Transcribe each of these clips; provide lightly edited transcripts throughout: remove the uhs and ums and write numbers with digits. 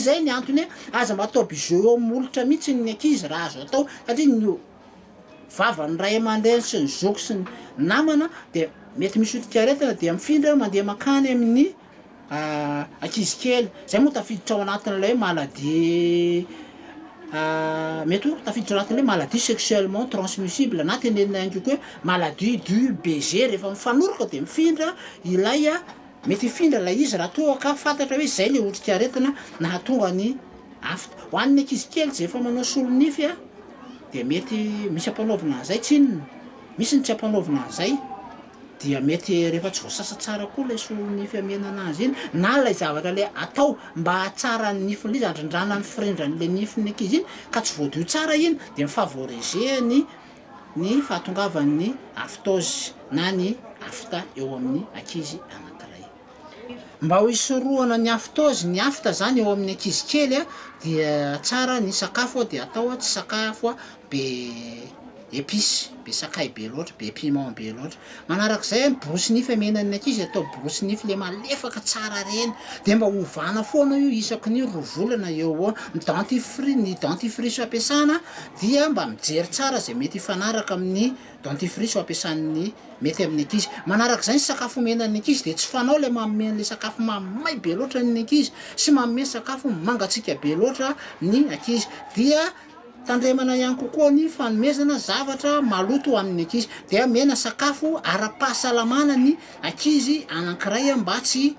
zay ny antony aza matao bijou eo molitra mihitsy ny ankizy raha azo atao satria ny vavany ray aman-dreny sy ny zoko sy ny namana de mety misotika aretina de mifindra mandeha makany amin'ny ankizy kely zay moa tafiditra ao anatin'ilay maladie mety tafiditra ao anatin'ilay maladie sexuellement transmissible na tenenina ihany koa hoe maladie du baiser rehefa mifanoroka de mifindra ilay mety hifindra lay izy raha toa ka fantatra hoe zay le otrika aretina nahatonga ny afta ho an'ny ankizy kely zay efa manao solonify de mety misy ampanaovina an'izay tsinona misy ny tsy ampanaovina an'izay dia mety rehefa tsy voasasa tsara koa lay solonify amena anazy iny na lay zavatra le atao mba hatsara ny nifiny izy andrindrana ny firindrany le nifiny ankizy iny ka tsy voadio tsara iny de mifavoriser ny fahatongavan'ny aftose na ny afta eo amin'ny ankizy anankiray mba ho isorohana ny aftose ny afta zany eo amin'ny ankizy kely dia tsara ny sakafo de atao tsy sakafo be épice be sakay be loatra be piment be loatra manarak'izay borosy nify amenan'ny ankizy atao borosy nify le malefaka tsara reny de mba ovana foana io isaky ny 2 volana eo ny dentifrice ampiasana dia mba mijery tsara zay mety ifanaraka amin'ny dentifrice ampiasan'ny mety amin'ny ankizy manarak'izay ny sakafo menan'ny ankizy de tsy fanao le mameno le sakafo mamay be loatra ny ankizy sy mameno sakafo mangatsika be loatra ny ankizy dia tandremana ihany kokoa ny fanomezana zavatra maloto amin'ny ankizy de mena sakafo ara-pahasalamana ny ankizy anankiray mba tsy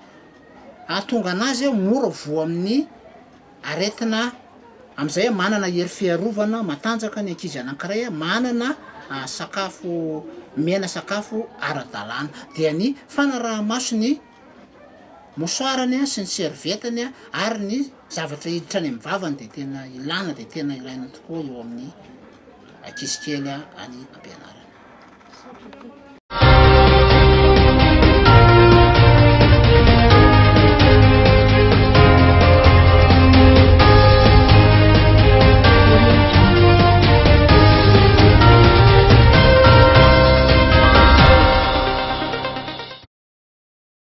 ahatonga anazy mora vo amin'ny aretina am'izay manana hery fiarovana matanjaka ny ankizy anankiray manana sakafo mena sakafo ara-dalàna dia ny fanaraha-maso ny mosoarany sy ny servietany ary ny zavatra hiditra any amin'ny vavany de tena ilana de tena ilaina tokoa eo amin'ny ankizy kely any ampianarana